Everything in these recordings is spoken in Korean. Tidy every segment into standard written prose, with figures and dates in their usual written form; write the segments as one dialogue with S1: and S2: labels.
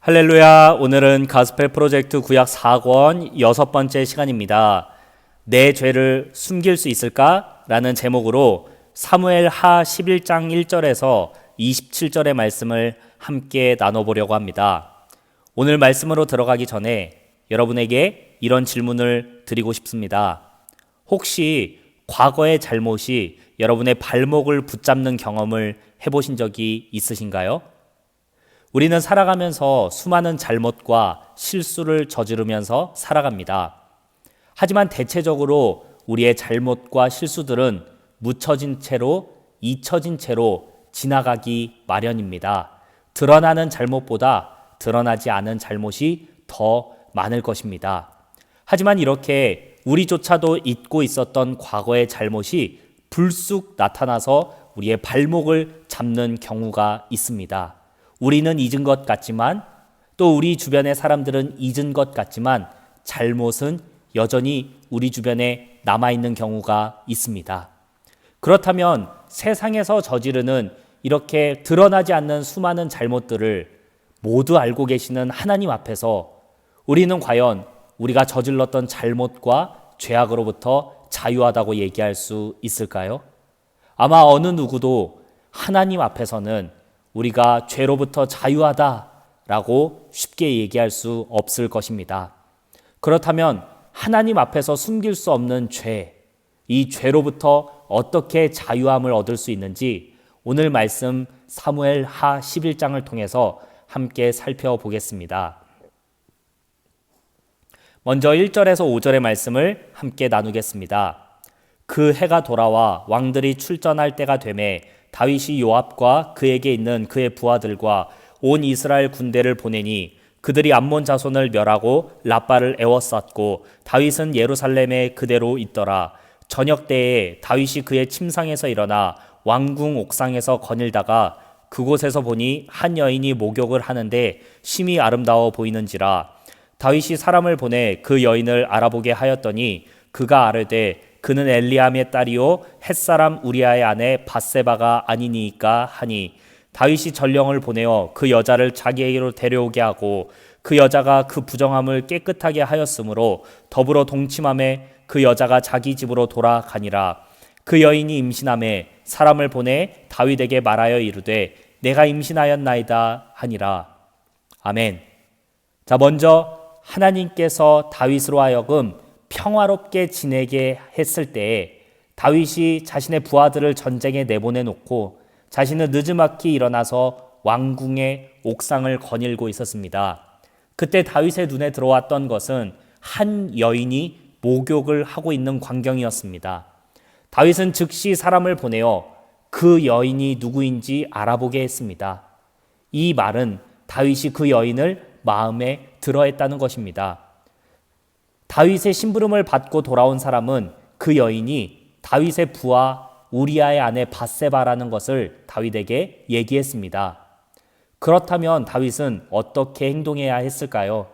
S1: 할렐루야. 오늘은 가스펠 프로젝트 구약 4권 6번째 시간입니다. 내 죄를 숨길 수 있을까? 라는 제목으로 사무엘 하 11장 1절에서 27절의 말씀을 함께 나눠보려고 합니다. 오늘 말씀으로 들어가기 전에 여러분에게 이런 질문을 드리고 싶습니다. 혹시 과거의 잘못이 여러분의 발목을 붙잡는 경험을 해보신 적이 있으신가요? 우리는 살아가면서 수많은 잘못과 실수를 저지르면서 살아갑니다. 하지만 대체적으로 우리의 잘못과 실수들은 묻혀진 채로, 잊혀진 채로 지나가기 마련입니다. 드러나는 잘못보다 드러나지 않은 잘못이 더 많을 것입니다. 하지만 이렇게 우리조차도 잊고 있었던 과거의 잘못이 불쑥 나타나서 우리의 발목을 잡는 경우가 있습니다. 우리는 잊은 것 같지만 또 우리 주변의 사람들은 잊은 것 같지만 잘못은 여전히 우리 주변에 남아있는 경우가 있습니다. 그렇다면 세상에서 저지르는 이렇게 드러나지 않는 수많은 잘못들을 모두 알고 계시는 하나님 앞에서 우리는 과연 우리가 저질렀던 잘못과 죄악으로부터 자유하다고 얘기할 수 있을까요? 아마 어느 누구도 하나님 앞에서는 우리가 죄로부터 자유하다라고 쉽게 얘기할 수 없을 것입니다. 그렇다면 하나님 앞에서 숨길 수 없는 죄, 이 죄로부터 어떻게 자유함을 얻을 수 있는지 오늘 말씀 사무엘 하 11장을 통해서 함께 살펴보겠습니다. 먼저 1절에서 5절의 말씀을 함께 나누겠습니다. 그 해가 돌아와 왕들이 출전할 때가 되매 다윗이 요압과 그에게 있는 그의 부하들과 온 이스라엘 군대를 보내니 그들이 암몬 자손을 멸하고 라빠를 에워쌌고 다윗은 예루살렘에 그대로 있더라. 저녁 때에 다윗이 그의 침상에서 일어나 왕궁 옥상에서 거닐다가 그곳에서 보니 한 여인이 목욕을 하는데 심히 아름다워 보이는지라. 다윗이 사람을 보내 그 여인을 알아보게 하였더니 그가 아뢰되 그는 엘리암의 딸이요 햇사람 우리아의 아내 밧세바가 아니니까 하니 다윗이 전령을 보내어 그 여자를 자기에게로 데려오게 하고 그 여자가 그 부정함을 깨끗하게 하였으므로 더불어 동침함에 그 여자가 자기 집으로 돌아가니라. 그 여인이 임신함에 사람을 보내 다윗에게 말하여 이르되 내가 임신하였나이다 하니라. 아멘. 자, 먼저 하나님께서 다윗으로 하여금 평화롭게 지내게 했을 때에 다윗이 자신의 부하들을 전쟁에 내보내놓고 자신은 느지막이 일어나서 왕궁의 옥상을 거닐고 있었습니다. 그때 다윗의 눈에 들어왔던 것은 한 여인이 목욕을 하고 있는 광경이었습니다. 다윗은 즉시 사람을 보내어 그 여인이 누구인지 알아보게 했습니다. 이 말은 다윗이 그 여인을 마음에 들어했다는 것입니다. 다윗의 심부름을 받고 돌아온 사람은 그 여인이 다윗의 부하 우리아의 아내 밧세바라는 것을 다윗에게 얘기했습니다. 그렇다면 다윗은 어떻게 행동해야 했을까요?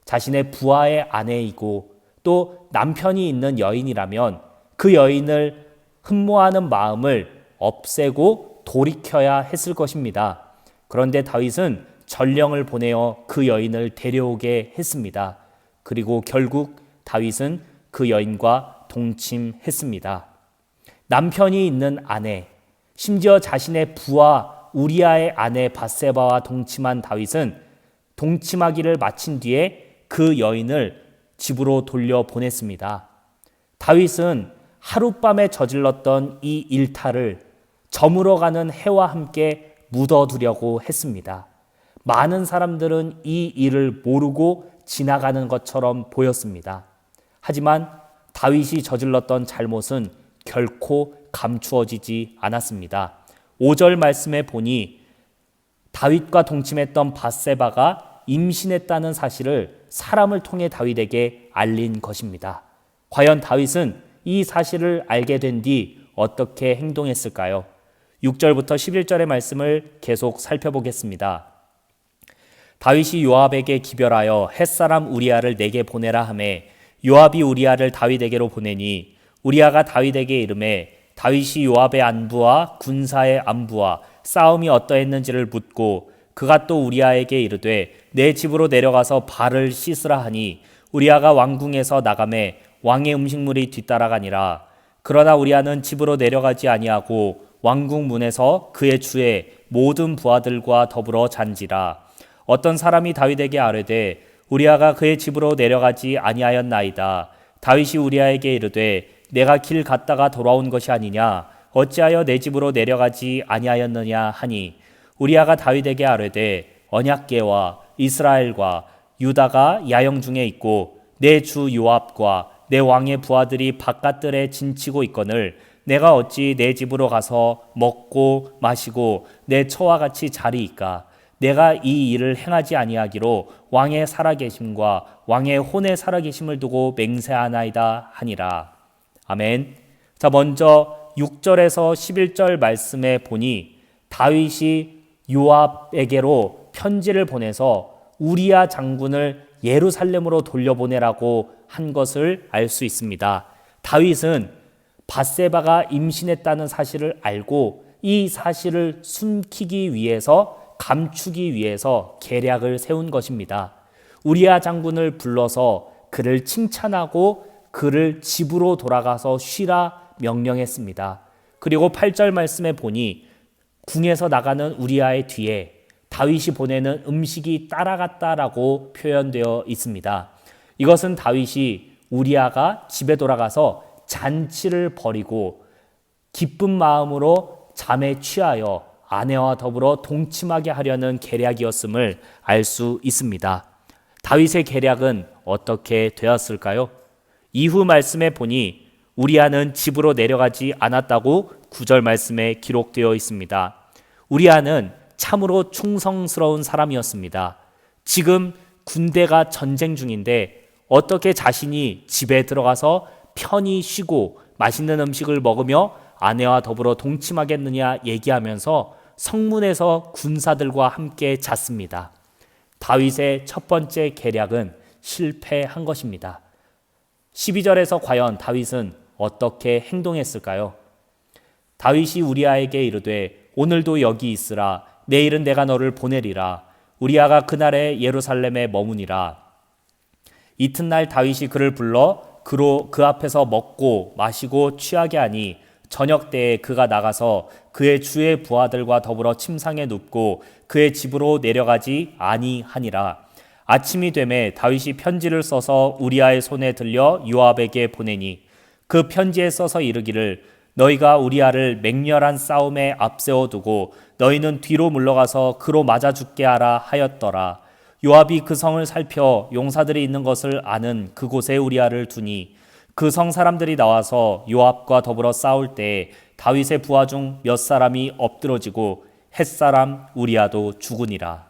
S1: 자신의 부하의 아내이고 또 남편이 있는 여인이라면 그 여인을 흠모하는 마음을 없애고 돌이켜야 했을 것입니다. 그런데 다윗은 전령을 보내어 그 여인을 데려오게 했습니다. 그리고 결국 다윗은 그 여인과 동침했습니다. 남편이 있는 아내, 심지어 자신의 부하 우리아의 아내 밧세바와 동침한 다윗은 동침하기를 마친 뒤에 그 여인을 집으로 돌려보냈습니다. 다윗은 하룻밤에 저질렀던 이 일탈을 저물어가는 해와 함께 묻어두려고 했습니다. 많은 사람들은 이 일을 모르고 지나가는 것처럼 보였습니다. 하지만 다윗이 저질렀던 잘못은 결코 감추어지지 않았습니다. 5절 말씀에 보니 다윗과 동침했던 밧세바가 임신했다는 사실을 사람을 통해 다윗에게 알린 것입니다. 과연 다윗은 이 사실을 알게 된 뒤 어떻게 행동했을까요? 6절부터 11절의 말씀을 계속 살펴보겠습니다. 다윗이 요압에게 기별하여 햇사람 우리아를 내게 보내라 하매 요압이 우리아를 다윗에게로 보내니 우리아가 다윗에게 이르매 다윗이 요압의 안부와 군사의 안부와 싸움이 어떠했는지를 묻고 그가 또 우리아에게 이르되 내 집으로 내려가서 발을 씻으라 하니 우리아가 왕궁에서 나가매 왕의 음식물이 뒤따라가니라. 그러나 우리아는 집으로 내려가지 아니하고 왕궁 문에서 그의 주의 모든 부하들과 더불어 잔지라. 어떤 사람이 다윗에게 아뢰되 우리아가 그의 집으로 내려가지 아니하였나이다. 다윗이 우리아에게 이르되 내가 길 갔다가 돌아온 것이 아니냐, 어찌하여 내 집으로 내려가지 아니하였느냐 하니 우리아가 다윗에게 아뢰되 언약궤와 이스라엘과 유다가 야영 중에 있고 내 주 요압과 내 왕의 부하들이 바깥들에 진치고 있거늘 내가 어찌 내 집으로 가서 먹고 마시고 내 처와 같이 자리이까. 내가 이 일을 행하지 아니하기로 왕의 살아계심과 왕의 혼의 살아계심을 두고 맹세하나이다 하니라. 아멘. 자, 먼저 6절에서 11절 말씀에 보니 다윗이 요압에게로 편지를 보내서 우리아 장군을 예루살렘으로 돌려보내라고 한 것을 알 수 있습니다. 다윗은 밧세바가 임신했다는 사실을 알고 이 사실을 숨기기 위해서, 감추기 위해서 계략을 세운 것입니다. 우리아 장군을 불러서 그를 칭찬하고 그를 집으로 돌아가서 쉬라 명령했습니다. 그리고 8절 말씀에 보니 궁에서 나가는 우리아의 뒤에 다윗이 보내는 음식이 따라갔다라고 표현되어 있습니다. 이것은 다윗이 우리아가 집에 돌아가서 잔치를 벌이고 기쁜 마음으로 잠에 취하여 아내와 더불어 동침하게 하려는 계략이었음을 알 수 있습니다. 다윗의 계략은 어떻게 되었을까요? 이후 말씀에 보니 우리아는 집으로 내려가지 않았다고 9절 말씀에 기록되어 있습니다. 우리아는 참으로 충성스러운 사람이었습니다. 지금 군대가 전쟁 중인데 어떻게 자신이 집에 들어가서 편히 쉬고 맛있는 음식을 먹으며 아내와 더불어 동침하겠느냐 얘기하면서 성문에서 군사들과 함께 잤습니다. 다윗의 첫 번째 계략은 실패한 것입니다. 12절에서 과연 다윗은 어떻게 행동했을까요? 다윗이 우리아에게 이르되 오늘도 여기 있으라. 내일은 내가 너를 보내리라. 우리아가 그날에 예루살렘에 머무니라. 이튿날 다윗이 그를 불러 그 앞에서 먹고 마시고 취하게 하니 저녁 때에 그가 나가서 그의 주의 부하들과 더불어 침상에 눕고 그의 집으로 내려가지 아니하니라. 아침이 되매 다윗이 편지를 써서 우리아의 손에 들려 요압에게 보내니 그 편지에 써서 이르기를 너희가 우리아를 맹렬한 싸움에 앞세워 두고 너희는 뒤로 물러가서 그로 맞아 죽게 하라 하였더라. 요압이 그 성을 살펴 용사들이 있는 것을 아는 그곳에 우리아를 두니 그 성 사람들이 나와서 요압과 더불어 싸울 때 다윗의 부하 중 몇 사람이 엎드러지고 햇사람 우리아도 죽으니라.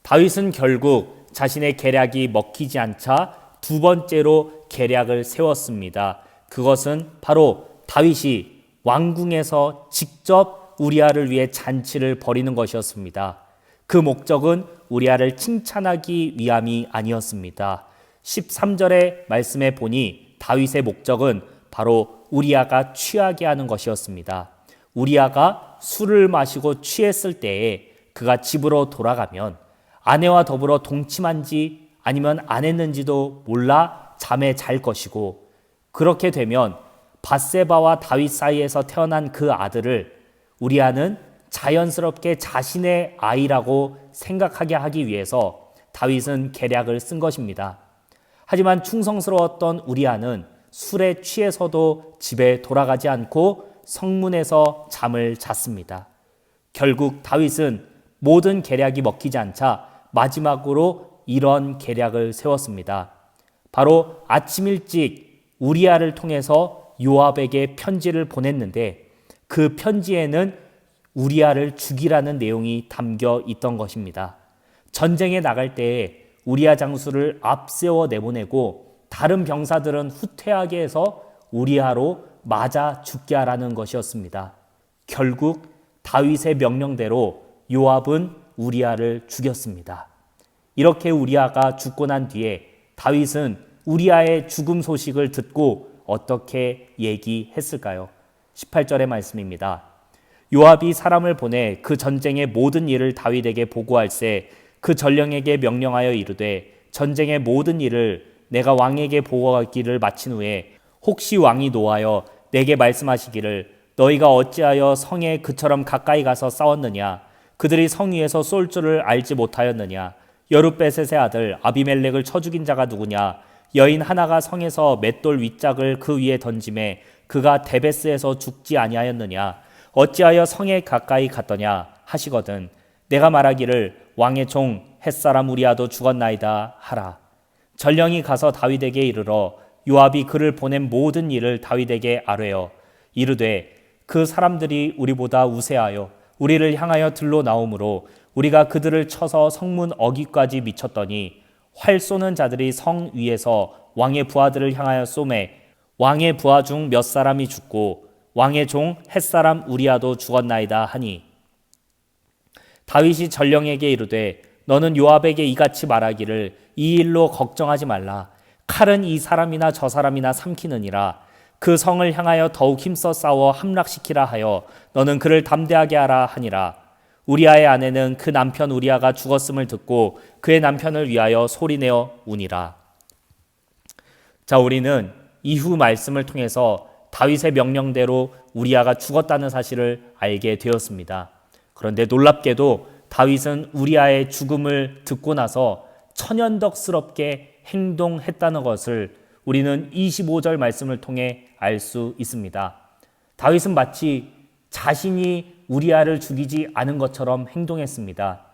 S1: 다윗은 결국 자신의 계략이 먹히지 않자 두 번째로 계략을 세웠습니다. 그것은 바로 다윗이 왕궁에서 직접 우리아를 위해 잔치를 벌이는 것이었습니다. 그 목적은 우리아를 칭찬하기 위함이 아니었습니다. 13절의 말씀에 보니 다윗의 목적은 바로 우리아가 취하게 하는 것이었습니다. 우리아가 술을 마시고 취했을 때에 그가 집으로 돌아가면 아내와 더불어 동침한지 아니면 안 했는지도 몰라 잠에 잘 것이고, 그렇게 되면 밧세바와 다윗 사이에서 태어난 그 아들을 우리아는 자연스럽게 자신의 아이라고 생각하게 하기 위해서 다윗은 계략을 쓴 것입니다. 하지만 충성스러웠던 우리아는 술에 취해서도 집에 돌아가지 않고 성문에서 잠을 잤습니다. 결국 다윗은 모든 계략이 먹히지 않자 마지막으로 이런 계략을 세웠습니다. 바로 아침 일찍 우리아를 통해서 요압에게 편지를 보냈는데 그 편지에는 우리아를 죽이라는 내용이 담겨 있던 것입니다. 전쟁에 나갈 때에 우리아 장수를 앞세워 내보내고 다른 병사들은 후퇴하게 해서 우리아로 맞아 죽게 하라는 것이었습니다. 결국 다윗의 명령대로 요압은 우리아를 죽였습니다. 이렇게 우리아가 죽고 난 뒤에 다윗은 우리아의 죽음 소식을 듣고 어떻게 얘기했을까요? 18절의 말씀입니다. 요압이 사람을 보내 그 전쟁의 모든 일을 다윗에게 보고할세 그 전령에게 명령하여 이르되 전쟁의 모든 일을 내가 왕에게 보고하기를 마친 후에 혹시 왕이 노하여 내게 말씀하시기를 너희가 어찌하여 성에 그처럼 가까이 가서 싸웠느냐 그들이 성 위에서 쏠 줄을 알지 못하였느냐 여룻베셋의 아들 아비멜렉을 쳐 죽인 자가 누구냐 여인 하나가 성에서 맷돌 윗짝을 그 위에 던짐에 그가 데베스에서 죽지 아니하였느냐 어찌하여 성에 가까이 갔더냐 하시거든 내가 말하기를 왕의 종 햇사람 우리아도 죽었나이다 하라. 전령이 가서 다윗에게 이르러 요압이 그를 보낸 모든 일을 다윗에게 아뢰어 이르되 그 사람들이 우리보다 우세하여 우리를 향하여 들로 나오므로 우리가 그들을 쳐서 성문 어귀까지 미쳤더니 활 쏘는 자들이 성 위에서 왕의 부하들을 향하여 쏘매 왕의 부하 중 몇 사람이 죽고 왕의 종 햇사람 우리아도 죽었나이다 하니 다윗이 전령에게 이르되 너는 요압에게 이같이 말하기를 이 일로 걱정하지 말라 칼은 이 사람이나 저 사람이나 삼키느니라 그 성을 향하여 더욱 힘써 싸워 함락시키라 하여 너는 그를 담대하게 하라 하니라. 우리아의 아내는 그 남편 우리아가 죽었음을 듣고 그의 남편을 위하여 소리내어 우니라. 자, 우리는 이후 말씀을 통해서 다윗의 명령대로 우리아가 죽었다는 사실을 알게 되었습니다. 그런데 놀랍게도 다윗은 우리아의 죽음을 듣고 나서 천연덕스럽게 행동했다는 것을 우리는 25절 말씀을 통해 알 수 있습니다. 다윗은 마치 자신이 우리아를 죽이지 않은 것처럼 행동했습니다.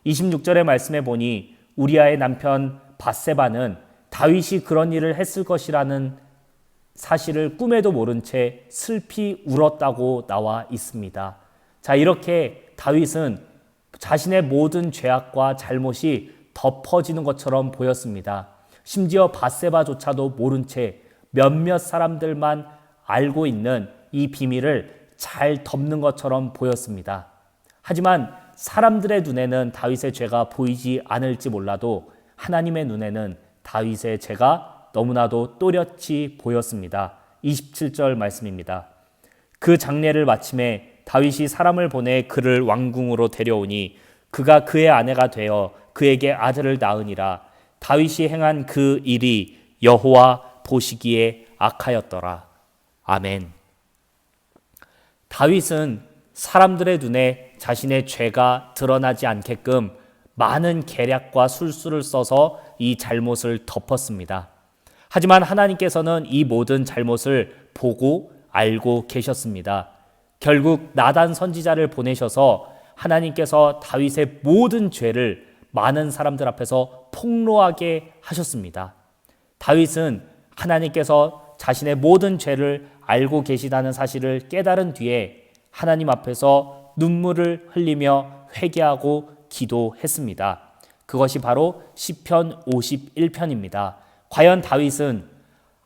S1: 26절의 말씀에 보니 우리아의 남편 밧세바는 다윗이 그런 일을 했을 것이라는 사실을 꿈에도 모른 채 슬피 울었다고 나와 있습니다. 자, 이렇게 다윗은 자신의 모든 죄악과 잘못이 덮어지는 것처럼 보였습니다. 심지어 밧세바조차도 모른 채 몇몇 사람들만 알고 있는 이 비밀을 잘 덮는 것처럼 보였습니다. 하지만 사람들의 눈에는 다윗의 죄가 보이지 않을지 몰라도 하나님의 눈에는 다윗의 죄가 너무나도 또렷이 보였습니다. 27절 말씀입니다. 그 장례를 마침에 다윗이 사람을 보내 그를 왕궁으로 데려오니 그가 그의 아내가 되어 그에게 아들을 낳으니라. 다윗이 행한 그 일이 여호와 보시기에 악하였더라. 아멘. 다윗은 사람들의 눈에 자신의 죄가 드러나지 않게끔 많은 계략과 술수를 써서 이 잘못을 덮었습니다. 하지만 하나님께서는 이 모든 잘못을 보고 알고 계셨습니다. 결국 나단 선지자를 보내셔서 하나님께서 다윗의 모든 죄를 많은 사람들 앞에서 폭로하게 하셨습니다. 다윗은 하나님께서 자신의 모든 죄를 알고 계시다는 사실을 깨달은 뒤에 하나님 앞에서 눈물을 흘리며 회개하고 기도했습니다. 그것이 바로 시편 51편입니다. 과연 다윗은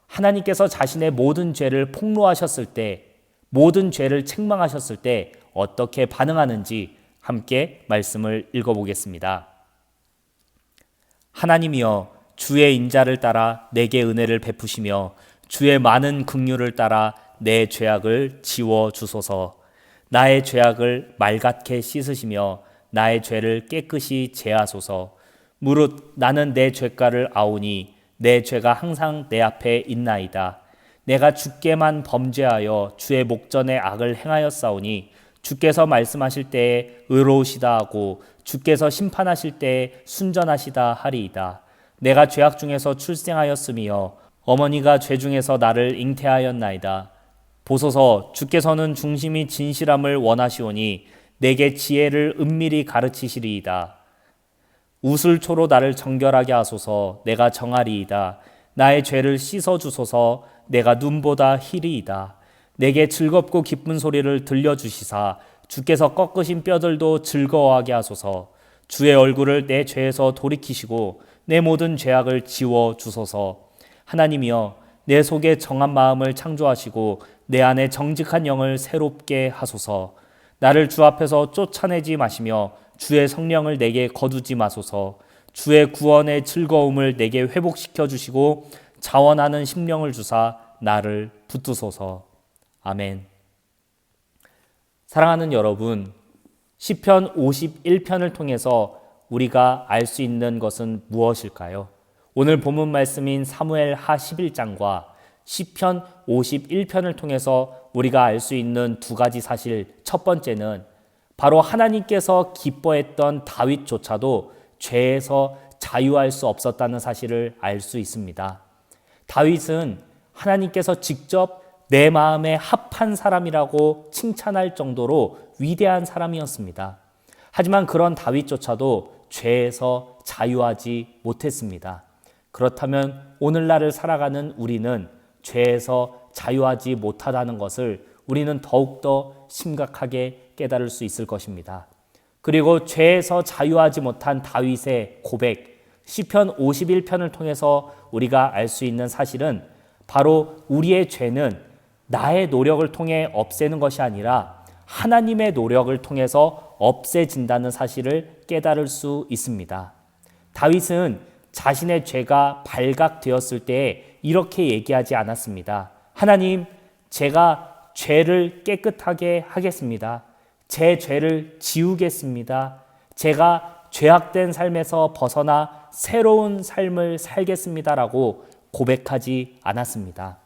S1: 하나님께서 자신의 모든 죄를 폭로하셨을 때, 모든 죄를 책망하셨을 때 어떻게 반응하는지 함께 말씀을 읽어보겠습니다. 하나님이여, 주의 인자를 따라 내게 은혜를 베푸시며 주의 많은 긍휼을 따라 내 죄악을 지워 주소서. 나의 죄악을 맑게 씻으시며 나의 죄를 깨끗이 제하소서. 무릇 나는 내 죄가를 아오니 내 죄가 항상 내 앞에 있나이다. 내가 주께만 범죄하여 주의 목전에 악을 행하였사오니 주께서 말씀하실 때에 의로우시다 하고 주께서 심판하실 때에 순전하시다 하리이다. 내가 죄악 중에서 출생하였으며 어머니가 죄 중에서 나를 잉태하였나이다. 보소서, 주께서는 중심이 진실함을 원하시오니 내게 지혜를 은밀히 가르치시리이다. 우슬초로 나를 정결하게 하소서. 내가 정하리이다. 나의 죄를 씻어주소서. 내가 눈보다 희리이다. 내게 즐겁고 기쁜 소리를 들려주시사 주께서 꺾으신 뼈들도 즐거워하게 하소서. 주의 얼굴을 내 죄에서 돌이키시고 내 모든 죄악을 지워 주소서. 하나님이여, 내 속에 정한 마음을 창조하시고 내 안에 정직한 영을 새롭게 하소서. 나를 주 앞에서 쫓아내지 마시며 주의 성령을 내게 거두지 마소서. 주의 구원의 즐거움을 내게 회복시켜 주시고 자원하는 심령을 주사 나를 붙드소서. 아멘. 사랑하는 여러분, 시편 51편을 통해서 우리가 알 수 있는 것은 무엇일까요? 오늘 본문 말씀인 사무엘하 11장과 시편 51편을 통해서 우리가 알 수 있는 두 가지 사실, 첫 번째는 바로 하나님께서 기뻐했던 다윗조차도 죄에서 자유할 수 없었다는 사실을 알 수 있습니다. 다윗은 하나님께서 직접 내 마음에 합한 사람이라고 칭찬할 정도로 위대한 사람이었습니다. 하지만 그런 다윗조차도 죄에서 자유하지 못했습니다. 그렇다면 오늘날을 살아가는 우리는 죄에서 자유하지 못하다는 것을 우리는 더욱더 심각하게 깨달을 수 있을 것입니다. 그리고 죄에서 자유하지 못한 다윗의 고백, 시편 51편을 통해서 우리가 알 수 있는 사실은 바로 우리의 죄는 나의 노력을 통해 없애는 것이 아니라 하나님의 노력을 통해서 없애진다는 사실을 깨달을 수 있습니다. 다윗은 자신의 죄가 발각되었을 때 이렇게 얘기하지 않았습니다. 하나님, 제가 죄를 깨끗하게 하겠습니다. 제 죄를 지우겠습니다. 제가 죄악된 삶에서 벗어나 새로운 삶을 살겠습니다라고 고백하지 않았습니다.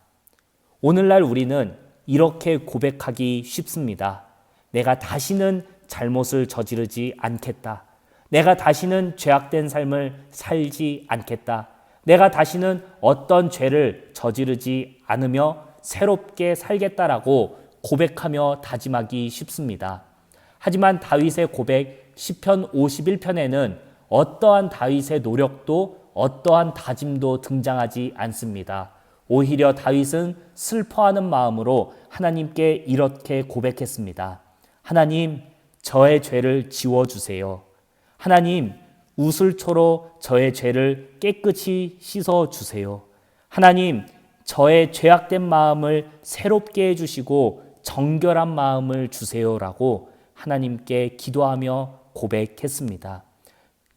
S1: 오늘날 우리는 이렇게 고백하기 쉽습니다. 내가 다시는 잘못을 저지르지 않겠다. 내가 다시는 죄악된 삶을 살지 않겠다. 내가 다시는 어떤 죄를 저지르지 않으며 새롭게 살겠다라고 고백하며 다짐하기 쉽습니다. 하지만 다윗의 고백 시편 51편에는 어떠한 다윗의 노력도 어떠한 다짐도 등장하지 않습니다. 오히려 다윗은 슬퍼하는 마음으로 하나님께 이렇게 고백했습니다. 하나님, 저의 죄를 지워주세요. 하나님, 우슬초로 저의 죄를 깨끗이 씻어주세요. 하나님, 저의 죄악된 마음을 새롭게 해주시고 정결한 마음을 주세요라고 하나님께 기도하며 고백했습니다.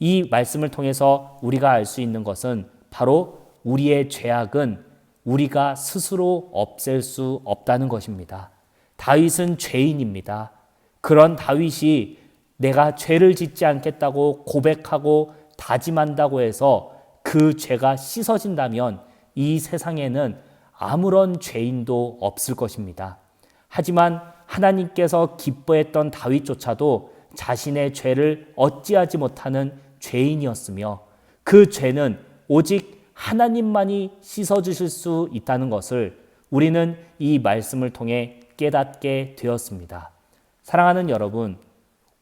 S1: 이 말씀을 통해서 우리가 알 수 있는 것은 바로 우리의 죄악은 우리가 스스로 없앨 수 없다는 것입니다. 다윗은 죄인입니다. 그런 다윗이 내가 죄를 짓지 않겠다고 고백하고 다짐한다고 해서 그 죄가 씻어진다면 이 세상에는 아무런 죄인도 없을 것입니다. 하지만 하나님께서 기뻐했던 다윗조차도 자신의 죄를 어찌하지 못하는 죄인이었으며 그 죄는 오직 하나님만이 씻어주실 수 있다는 것을 우리는 이 말씀을 통해 깨닫게 되었습니다. 사랑하는 여러분,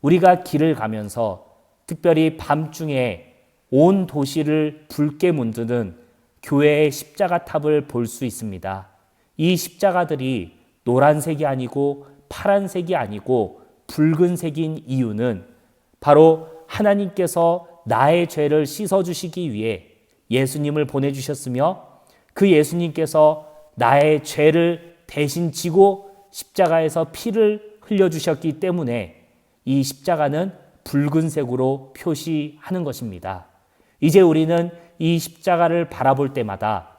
S1: 우리가 길을 가면서 특별히 밤중에 온 도시를 붉게 문드는 교회의 십자가 탑을 볼 수 있습니다. 이 십자가들이 노란색이 아니고 파란색이 아니고 붉은색인 이유는 바로 하나님께서 나의 죄를 씻어주시기 위해 예수님을 보내주셨으며 그 예수님께서 나의 죄를 대신 지고 십자가에서 피를 흘려주셨기 때문에 이 십자가는 붉은색으로 표시하는 것입니다. 이제 우리는 이 십자가를 바라볼 때마다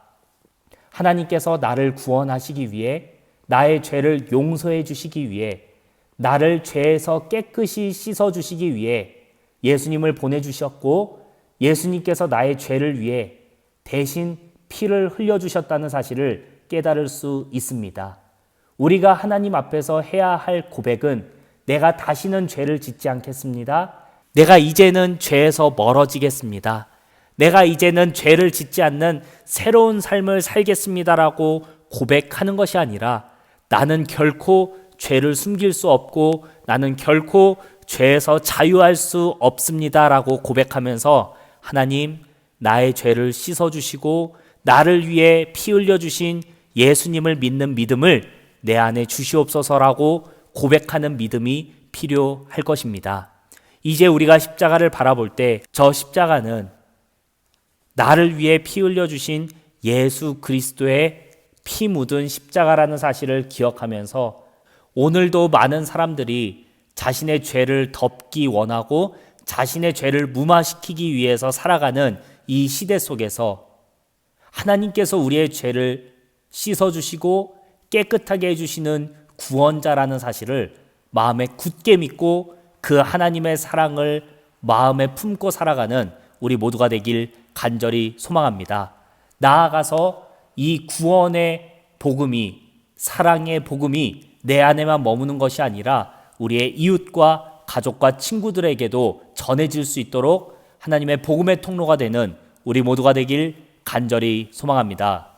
S1: 하나님께서 나를 구원하시기 위해 나의 죄를 용서해 주시기 위해 나를 죄에서 깨끗이 씻어 주시기 위해 예수님을 보내주셨고 예수님께서 나의 죄를 위해 대신 피를 흘려주셨다는 사실을 깨달을 수 있습니다. 우리가 하나님 앞에서 해야 할 고백은 내가 다시는 죄를 짓지 않겠습니다. 내가 이제는 죄에서 멀어지겠습니다. 내가 이제는 죄를 짓지 않는 새로운 삶을 살겠습니다라고 고백하는 것이 아니라 나는 결코 죄를 숨길 수 없고 나는 결코 죄에서 자유할 수 없습니다라고 고백하면서 하나님, 나의 죄를 씻어주시고 나를 위해 피 흘려주신 예수님을 믿는 믿음을 내 안에 주시옵소서라고 고백하는 믿음이 필요할 것입니다. 이제 우리가 십자가를 바라볼 때 저 십자가는 나를 위해 피 흘려주신 예수 그리스도의 피 묻은 십자가라는 사실을 기억하면서 오늘도 많은 사람들이 자신의 죄를 덮기 원하고 자신의 죄를 무마시키기 위해서 살아가는 이 시대 속에서 하나님께서 우리의 죄를 씻어주시고 깨끗하게 해주시는 구원자라는 사실을 마음에 굳게 믿고 그 하나님의 사랑을 마음에 품고 살아가는 우리 모두가 되길 간절히 소망합니다. 나아가서 이 구원의 복음이, 사랑의 복음이 내 안에만 머무는 것이 아니라 우리의 이웃과 가족과 친구들에게도 전해질 수 있도록 하나님의 복음의 통로가 되는 우리 모두가 되길 간절히 소망합니다.